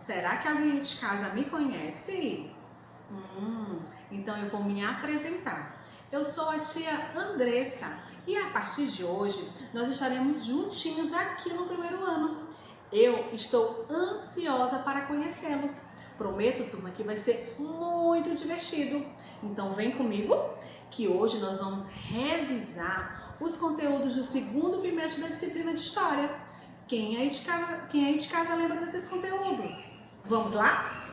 será que alguém aí de casa me conhece? Então eu vou me apresentar. Eu sou a tia Andressa e a partir de hoje nós estaremos juntinhos aqui no primeiro ano. Eu estou ansiosa para conhecê-los. Prometo, turma, que vai ser muito divertido. Então vem comigo que hoje nós vamos revisar os conteúdos do segundo bimestre da disciplina de História. Quem aí de casa lembra desses conteúdos? Vamos lá?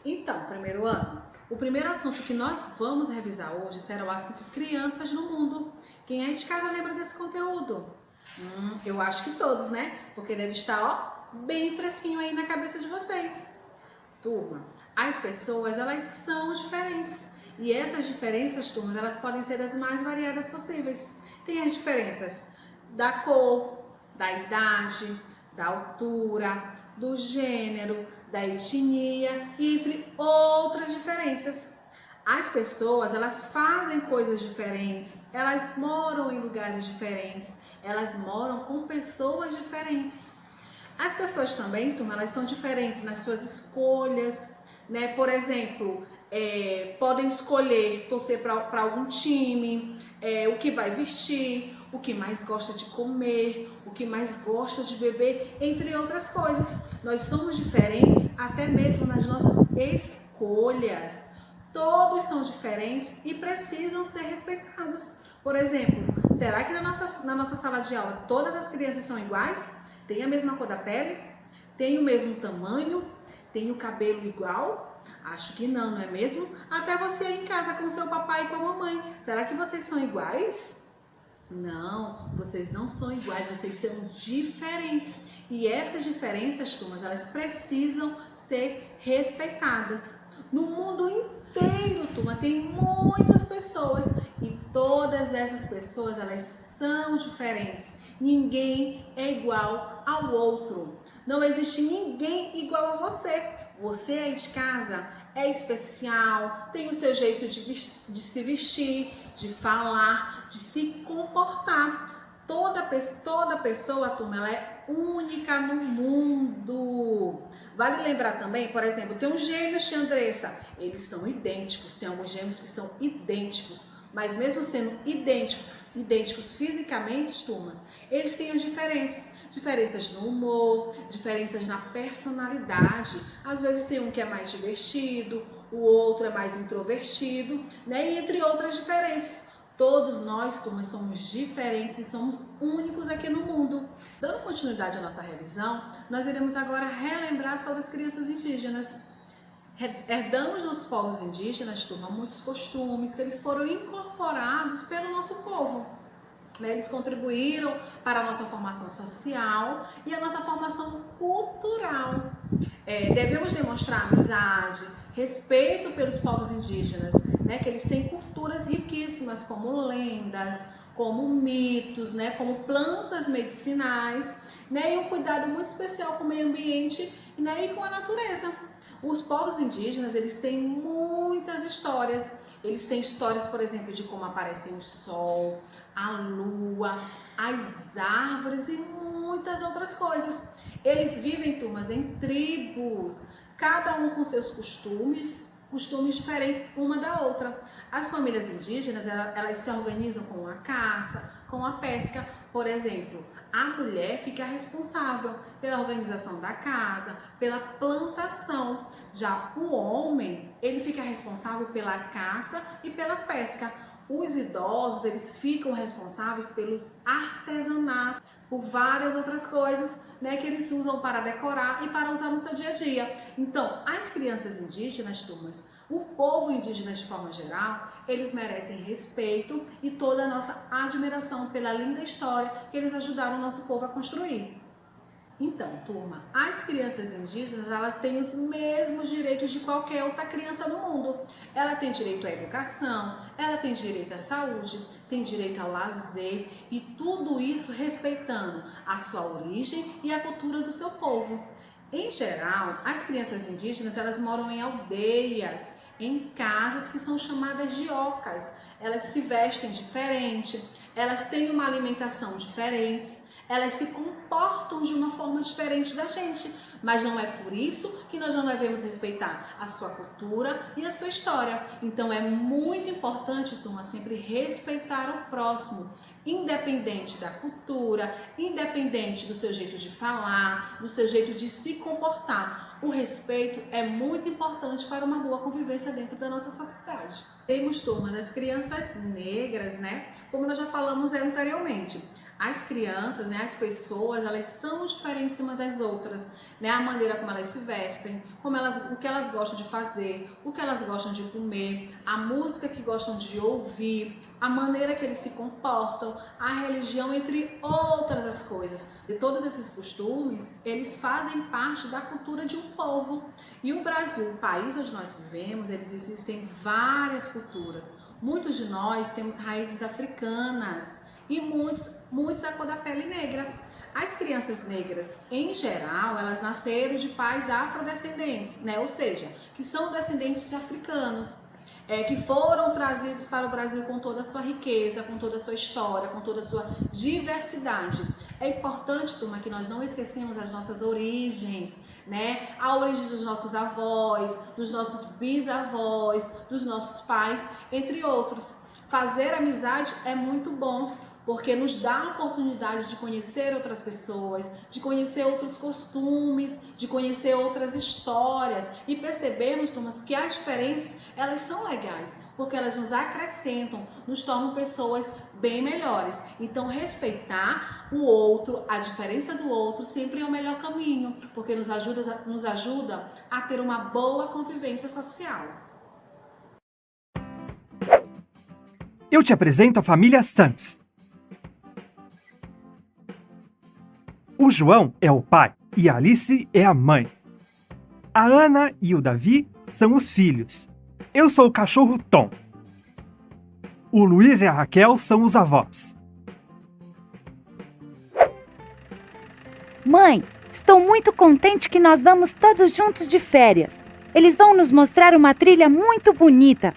Então, primeiro ano, o primeiro assunto que nós vamos revisar hoje será o assunto Crianças no Mundo. Quem aí de casa lembra desse conteúdo? Eu acho que todos, né? Porque deve estar, bem fresquinho aí na cabeça de vocês. Turma, as pessoas, elas são diferentes. E essas diferenças, turmas, elas podem ser das mais variadas possíveis. Tem as diferenças da cor, da idade, da altura, do gênero, da etnia, entre outras diferenças. As pessoas, elas fazem coisas diferentes, elas moram em lugares diferentes, elas moram com pessoas diferentes. As pessoas também, turma, elas são diferentes nas suas escolhas, né? Por exemplo, podem escolher torcer para algum time, o que vai vestir, o que mais gosta de comer, o que mais gosta de beber, entre outras coisas. Nós somos diferentes até mesmo nas nossas escolhas. Todos são diferentes e precisam ser respeitados. Por exemplo, será que na nossa sala de aula todas as crianças são iguais? Tem a mesma cor da pele? Tem o mesmo tamanho? Tem o cabelo igual? Acho que não, não é mesmo? Até você aí em casa com seu papai e com a mamãe. Será que vocês são iguais? Não, vocês não são iguais, vocês são diferentes. E essas diferenças, turmas, elas precisam ser respeitadas. No mundo inteiro, turma, tem muitas pessoas e todas essas pessoas, elas são diferentes. Ninguém é igual ao outro. Não existe ninguém igual a você. Você aí de casa é especial, tem o seu jeito de se vestir, de falar, de se comportar. Toda pessoa, turma, ela é única no mundo. Vale lembrar também, por exemplo, tem os gêmeos de Andressa. Eles são idênticos, tem alguns gêmeos que são idênticos. Mas mesmo sendo idênticos fisicamente, turma, eles têm as diferenças. Diferenças no humor, diferenças na personalidade. Às vezes tem um que é mais divertido, o outro é mais introvertido, né? E entre outras diferenças. Todos nós, turmas, somos diferentes e somos únicos aqui no mundo. Dando continuidade à nossa revisão, nós iremos agora relembrar sobre as crianças indígenas. Herdamos dos povos indígenas, turma, muitos costumes que eles foram incorporados pelo nosso povo. Eles contribuíram para a nossa formação social e a nossa formação cultural. Devemos demonstrar amizade, respeito pelos povos indígenas, né? Que eles têm culturas riquíssimas, como lendas, como mitos, né? Como plantas medicinais, né? E um cuidado muito especial com o meio ambiente, né? E com a natureza. Os povos indígenas, eles têm muitas histórias. Eles têm histórias, por exemplo, de como aparecem o sol, a lua, as árvores e muitas outras coisas. Eles vivem, turmas, em tribos, cada um com seus costumes diferentes uma da outra. As famílias indígenas, elas se organizam com a caça, com a pesca. Por exemplo, a mulher fica responsável pela organização da casa, pela plantação. Já o homem, ele fica responsável pela caça e pela pesca. Os idosos, eles ficam responsáveis pelos artesanatos, por várias outras coisas, né, que eles usam para decorar e para usar no seu dia a dia. Então, as crianças indígenas, turmas, o povo indígena de forma geral, eles merecem respeito e toda a nossa admiração pela linda história que eles ajudaram o nosso povo a construir. Então, turma, as crianças indígenas, elas têm os mesmos direitos de qualquer outra criança no mundo. Ela tem direito à educação, ela tem direito à saúde, tem direito ao lazer e tudo isso respeitando a sua origem e a cultura do seu povo. Em geral, as crianças indígenas, elas moram em aldeias, em casas que são chamadas de ocas. Elas se vestem diferente, elas têm uma alimentação diferente, elas se comportam de uma forma diferente da gente, mas não é por isso que nós não devemos respeitar a sua cultura e a sua história. Então é muito importante, turma, sempre respeitar o próximo, independente da cultura, independente do seu jeito de falar, do seu jeito de se comportar. O respeito é muito importante para uma boa convivência dentro da nossa sociedade. Temos, turma, das crianças negras, né? Como nós já falamos anteriormente. As crianças, né, as pessoas, elas são diferentes umas das outras, né? A maneira como elas se vestem, o que elas gostam de fazer, o que elas gostam de comer, a música que gostam de ouvir, a maneira que eles se comportam, a religião, entre outras as coisas. E todos esses costumes, eles fazem parte da cultura de um povo. E o Brasil, o país onde nós vivemos, eles existem várias culturas. Muitos de nós temos raízes africanas e muitos a cor da pele negra. As crianças negras, em geral, elas nasceram de pais afrodescendentes, né? Ou seja, que são descendentes de africanos, que foram trazidos para o Brasil com toda a sua riqueza, com toda a sua história, com toda a sua diversidade. É importante, turma, que nós não esquecemos as nossas origens, né? A origem dos nossos avós, dos nossos bisavós, dos nossos pais, entre outros. Fazer amizade é muito bom, porque nos dá a oportunidade de conhecer outras pessoas, de conhecer outros costumes, de conhecer outras histórias e percebermos, turmas, que as diferenças, elas são legais, porque elas nos acrescentam, nos tornam pessoas bem melhores. Então, respeitar o outro, a diferença do outro, sempre é o melhor caminho, porque nos ajuda a ter uma boa convivência social. Eu te apresento a família Santos. O João é o pai e a Alice é a mãe. A Ana e o Davi são os filhos. Eu sou o cachorro Tom. O Luiz e a Raquel são os avós. Mãe, estou muito contente que nós vamos todos juntos de férias. Eles vão nos mostrar uma trilha muito bonita.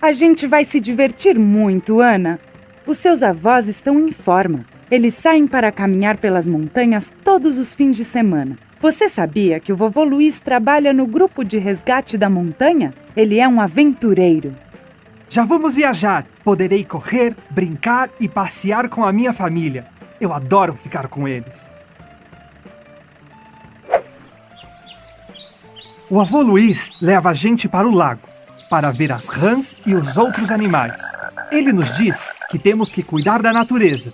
A gente vai se divertir muito, Ana. Os seus avós estão em forma. Eles saem para caminhar pelas montanhas todos os fins de semana. Você sabia que o vovô Luiz trabalha no grupo de resgate da montanha? Ele é um aventureiro. Já vamos viajar. Poderei correr, brincar e passear com a minha família. Eu adoro ficar com eles. O avô Luiz leva a gente para o lago, para ver as rãs e os outros animais. Ele nos diz que temos que cuidar da natureza.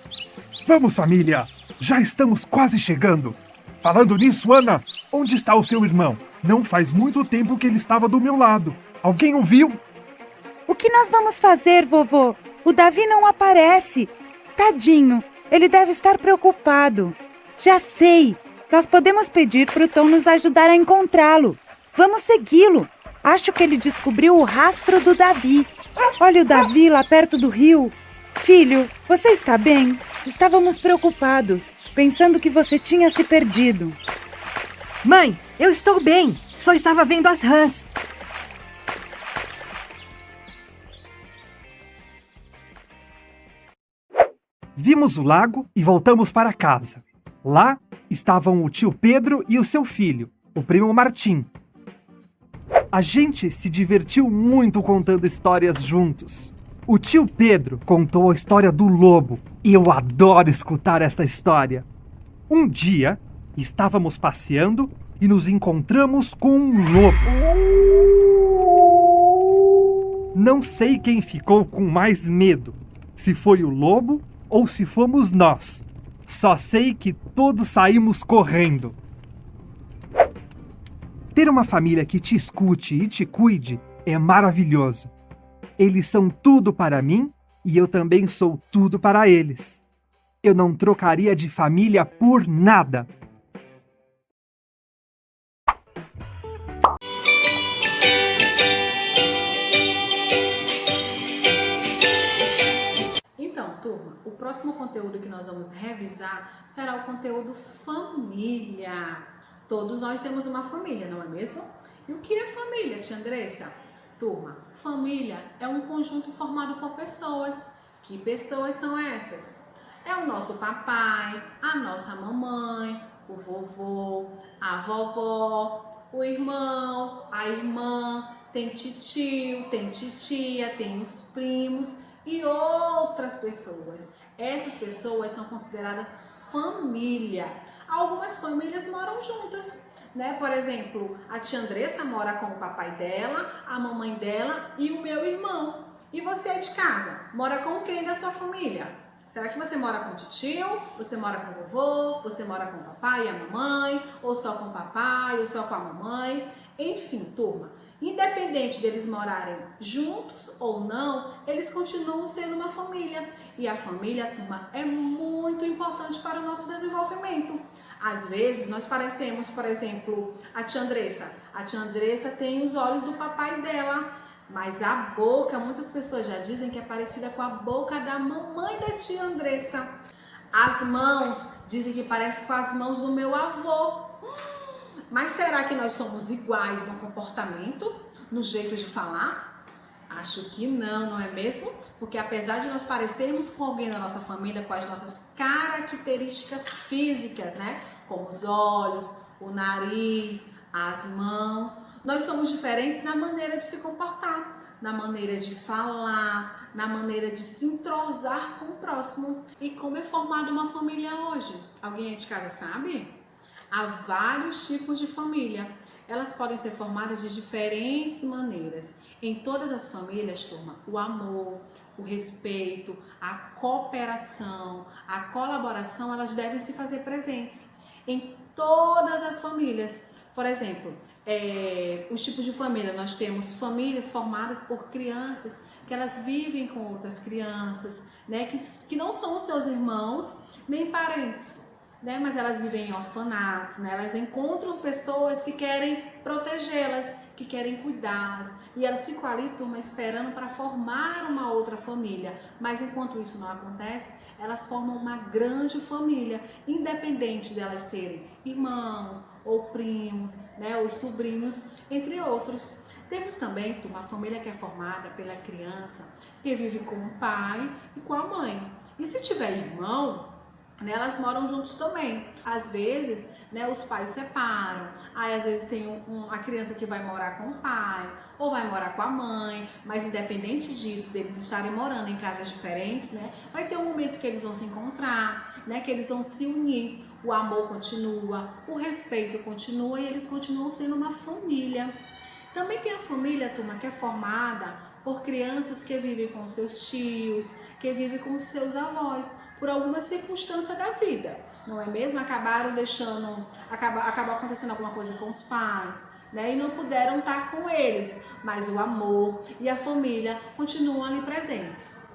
Vamos, família! Já estamos quase chegando. Falando nisso, Ana, onde está o seu irmão? Não faz muito tempo que ele estava do meu lado. Alguém o viu? O que nós vamos fazer, vovô? O Davi não aparece. Tadinho, ele deve estar preocupado. Já sei, nós podemos pedir para o Tom nos ajudar a encontrá-lo. Vamos segui-lo. Acho que ele descobriu o rastro do Davi. Olha o Davi lá perto do rio. Filho, você está bem? Estávamos preocupados, pensando que você tinha se perdido. Mãe, eu estou bem. Só estava vendo as rãs. Vimos o lago e voltamos para casa. Lá estavam o tio Pedro e o seu filho, o primo Martim. A gente se divertiu muito contando histórias juntos. O tio Pedro contou a história do lobo e eu adoro escutar esta história. Um dia, estávamos passeando e nos encontramos com um lobo. Não sei quem ficou com mais medo, se foi o lobo ou se fomos nós. Só sei que todos saímos correndo. Ter uma família que te escute e te cuide é maravilhoso. Eles são tudo para mim e eu também sou tudo para eles. Eu não trocaria de família por nada. Então, turma, o próximo conteúdo que nós vamos revisar será o conteúdo família. Todos nós temos uma família, não é mesmo? E o que é família, tia Andressa? Turma, família é um conjunto formado por pessoas Que pessoas são essas? É o nosso papai, a nossa mamãe, o vovô, a vovó, o irmão, a irmã, tem titio, tem titia, tem os primos e outras pessoas. Essas pessoas são consideradas família. Algumas famílias moram juntas, né? Por exemplo, a tia Andressa mora com o papai dela, a mamãe dela e o meu irmão. E você é de casa, mora com quem da sua família? Será que você mora com o tio? Você mora com o vovô? Você mora com o papai e a mamãe? Ou só com o papai? Ou só com a mamãe? Enfim, turma, independente deles morarem juntos ou não, eles continuam sendo uma família. E a família, turma, é muito importante para o nosso desenvolvimento. Às vezes, nós parecemos, por exemplo, a tia Andressa. A tia Andressa tem os olhos do papai dela. Mas a boca, muitas pessoas já dizem que é parecida com a boca da mamãe da tia Andressa. As mãos, dizem que parece com as mãos do meu avô. Mas será que nós somos iguais no comportamento, no jeito de falar? Acho que não, não é mesmo? Porque apesar de nós parecermos com alguém da nossa família, com as nossas características físicas, né? Como os olhos, o nariz, as mãos, nós somos diferentes na maneira de se comportar, na maneira de falar, na maneira de se entrosar com o próximo. E como é formada uma família hoje? Alguém aí de casa sabe? Há vários tipos de família. Elas podem ser formadas de diferentes maneiras. Em todas as famílias, turma, o amor, o respeito, a cooperação, a colaboração, elas devem se fazer presentes em todas as famílias. Por exemplo, os tipos de família, nós temos famílias formadas por crianças que elas vivem com outras crianças, né, que não são os seus irmãos nem parentes, né, mas elas vivem em orfanatos, né, elas encontram pessoas que querem protegê-las, que querem cuidá-las, e elas ficam ali, turma, esperando para formar uma outra família. Mas enquanto isso não acontece, elas formam uma grande família, independente delas serem irmãos ou primos, né, ou sobrinhos, entre outros. Temos também, turma, a família que é formada pela criança que vive com o pai e com a mãe. E se tiver irmão, né, elas moram juntos também. Às vezes, né, os pais separam. Aí às vezes tem a criança que vai morar com o pai ou vai morar com a mãe, mas independente disso, deles estarem morando em casas diferentes, né, vai ter um momento que eles vão se encontrar, né, que eles vão se unir. O amor continua, o respeito continua e eles continuam sendo uma família. Também tem a família, turma, que é formada por crianças que vivem com seus tios, que vivem com seus avós, por alguma circunstância da vida, não é mesmo? Acabou acontecendo alguma coisa com os pais, né? E não puderam estar com eles, mas o amor e a família continuam ali presentes.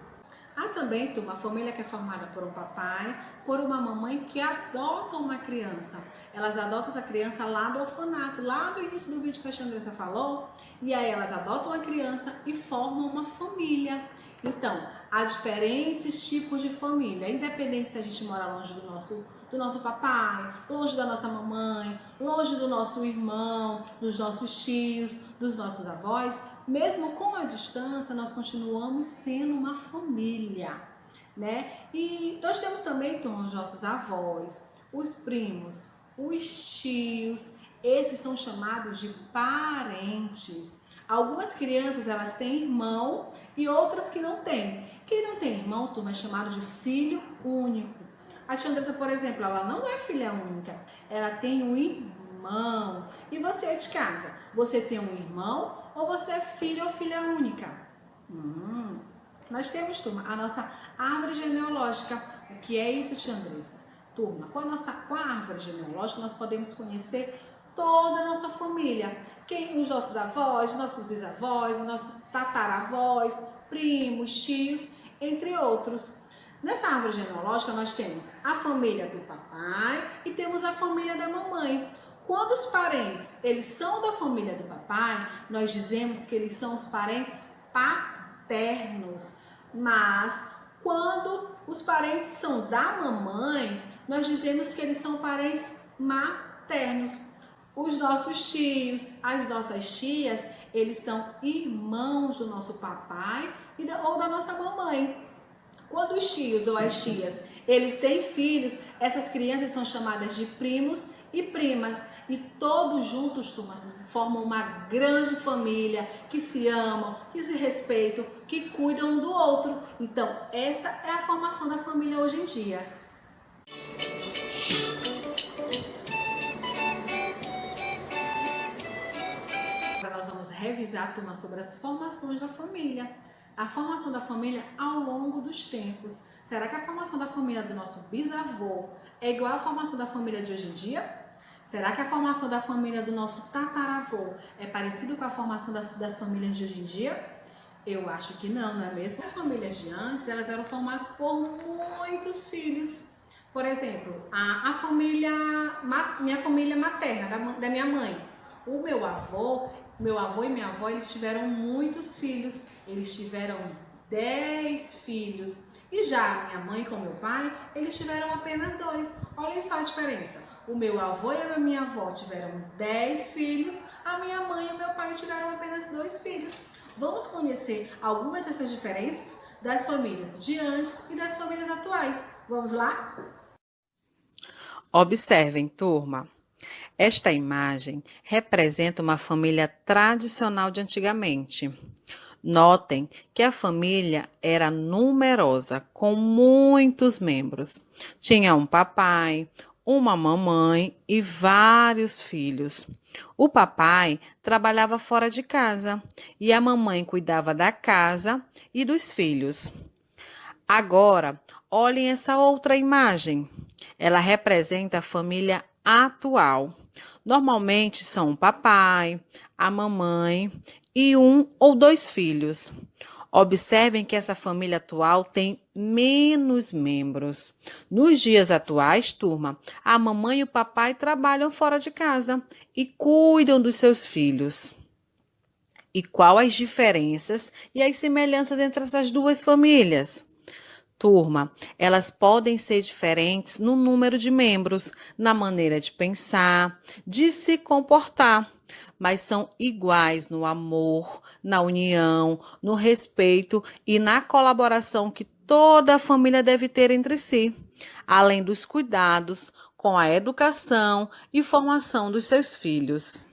Há também, turma, a família que é formada por um papai, por uma mamãe que adotam uma criança. Elas adotam essa criança lá do orfanato, lá do início do vídeo que a tia Andressa falou, e aí elas adotam a criança e formam uma família. Então, há diferentes tipos de família, independente se a gente mora longe do nosso papai, longe da nossa mamãe, longe do nosso irmão, dos nossos tios, dos nossos avós, mesmo com a distância, nós continuamos sendo uma família, né? E nós temos também, então, os nossos avós, os primos, os tios, esses são chamados de parentes. Algumas crianças, elas têm irmão e outras que não têm. Quem não tem irmão, turma, é chamado de filho único. A tia Andressa, por exemplo, ela não é filha única, ela tem um irmão. E você é de casa, você tem um irmão ou você é filho ou filha única? Nós temos, turma, a nossa árvore genealógica. O que é isso, tia Andressa? Turma, com a árvore genealógica nós podemos conhecer toda a nossa família. Os nossos avós, nossos bisavós, nossos tataravós, primos, tios, entre outros. Nessa árvore genealógica nós temos a família do papai e temos a família da mamãe. Quando os parentes, eles são da família do papai, nós dizemos que eles são os parentes paternos. Mas quando os parentes são da mamãe, nós dizemos que eles são parentes maternos. Os nossos tios, as nossas tias, eles são irmãos do nosso papai ou da nossa mamãe. Quando os tios ou as tias, eles têm filhos, essas crianças são chamadas de primos e primas. E todos juntos, turmas, formam uma grande família que se amam, que se respeitam, que cuidam um do outro. Então, essa é a formação da família hoje em dia. Agora nós vamos revisar, turma, sobre as formações da família. A formação da família ao longo dos tempos. Será que a formação da família do nosso bisavô é igual à formação da família de hoje em dia? Será que a formação da família do nosso tataravô é parecida com a formação das famílias de hoje em dia? Eu acho que não, não é mesmo? As famílias de antes, elas eram formadas por muitos filhos. Por exemplo, minha família materna, da minha mãe. O meu avô e minha avó, eles tiveram muitos filhos. Eles tiveram 10 filhos. E já minha mãe com meu pai, eles tiveram apenas 2. Olhem só a diferença. O meu avô e a minha avó tiveram 10 filhos. A minha mãe e o meu pai tiveram apenas 2 filhos. Vamos conhecer algumas dessas diferenças das famílias de antes e das famílias atuais. Vamos lá? Observem, turma. Esta imagem representa uma família tradicional de antigamente. Notem que a família era numerosa, com muitos membros. Tinha um papai, uma mamãe e vários filhos. O papai trabalhava fora de casa e a mamãe cuidava da casa e dos filhos. Agora, olhem essa outra imagem. Ela representa a família atual. Normalmente são o papai, a mamãe e 1 ou 2 filhos. Observem que essa família atual tem menos membros. Nos dias atuais, turma, a mamãe e o papai trabalham fora de casa e cuidam dos seus filhos. E quais as diferenças e as semelhanças entre essas duas famílias? Turma, elas podem ser diferentes no número de membros, na maneira de pensar, de se comportar, mas são iguais no amor, na união, no respeito e na colaboração que toda a família deve ter entre si, além dos cuidados com a educação e formação dos seus filhos.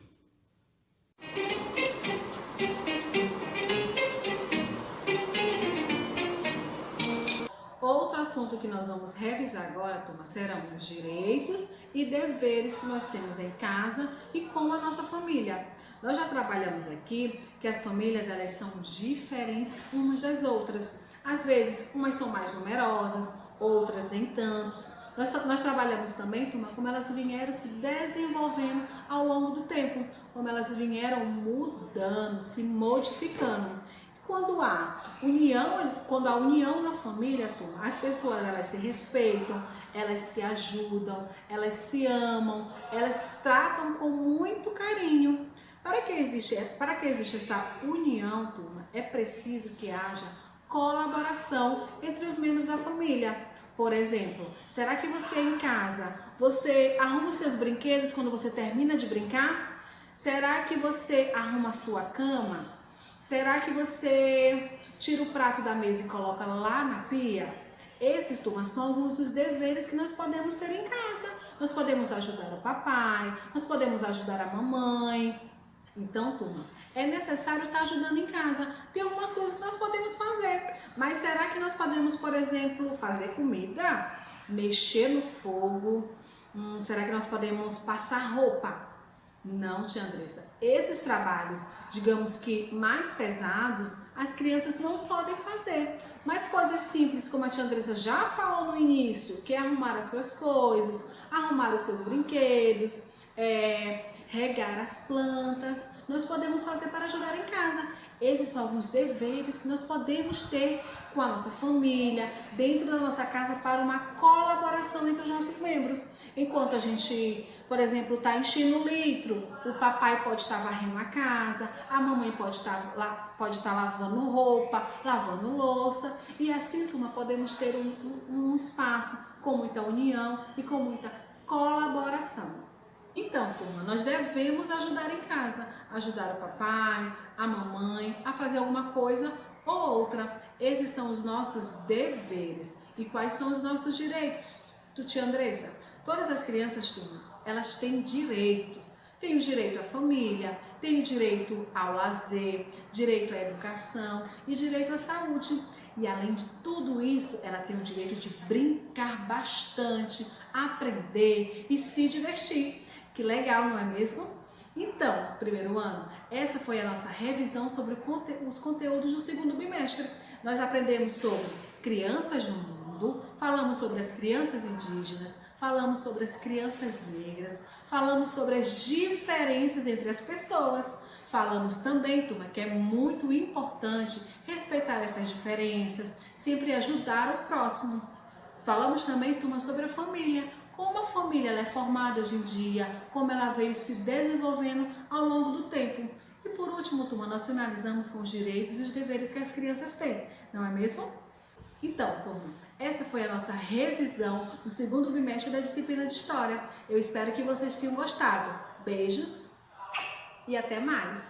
Outro assunto que nós vamos revisar agora, turma, serão os direitos e deveres que nós temos em casa e com a nossa família. Nós já trabalhamos aqui que as famílias, elas são diferentes umas das outras. Às vezes, umas são mais numerosas, outras nem tantos. Nós trabalhamos também, turma, como elas vieram se desenvolvendo ao longo do tempo, como elas vieram mudando, se modificando. Quando há união na família, turma, as pessoas, elas se respeitam, elas se ajudam, elas se amam, elas tratam com muito carinho. Para que existe essa união, turma, é preciso que haja colaboração entre os membros da família. Por exemplo, será que você em casa, você arruma os seus brinquedos quando você termina de brincar? Será que você arruma a sua cama? Será que você tira o prato da mesa e coloca lá na pia? Esses, turma, são alguns dos deveres que nós podemos ter em casa. Nós podemos ajudar o papai, nós podemos ajudar a mamãe. Então, turma, é necessário estar ajudando em casa. Tem algumas coisas que nós podemos fazer. Mas será que nós podemos, por exemplo, fazer comida? Mexer no fogo? Será que nós podemos passar roupa? Não, tia Andressa. Esses trabalhos, digamos que mais pesados, as crianças não podem fazer. Mas coisas simples, como a tia Andressa já falou no início, que é arrumar as suas coisas, arrumar os seus brinquedos, regar as plantas, nós podemos fazer para ajudar em casa. Esses são alguns deveres que nós podemos ter com a nossa família, dentro da nossa casa, para uma colaboração entre os nossos membros. Enquanto a gente, por exemplo, está enchendo o litro, o papai pode estar varrendo a casa, a mamãe pode estar lavando roupa, lavando louça, e assim, turma, podemos ter um espaço com muita união e com muita colaboração. Então, turma, nós devemos ajudar em casa, ajudar o papai, a mamãe a fazer alguma coisa ou outra. Esses são os nossos deveres. E quais são os nossos direitos? Tia Andressa, todas as crianças, turma, elas têm direitos. Tem o direito à família, tem o direito ao lazer, direito à educação e direito à saúde. E além de tudo isso, ela tem o direito de brincar bastante, aprender e se divertir. Que legal, não é mesmo? Então, primeiro ano, essa foi a nossa revisão sobre os conteúdos do segundo bimestre. Nós aprendemos sobre crianças no mundo, falamos sobre as crianças indígenas, falamos sobre as crianças negras, falamos sobre as diferenças entre as pessoas. Falamos também, turma, que é muito importante respeitar essas diferenças, sempre ajudar o próximo. Falamos também, turma, sobre a família, como a família ela é formada hoje em dia, como ela veio se desenvolvendo ao longo do tempo. E por último, turma, nós finalizamos com os direitos e os deveres que as crianças têm, não é mesmo? Então, turma, essa foi a nossa revisão do segundo bimestre da disciplina de História. Eu espero que vocês tenham gostado. Beijos! E até mais!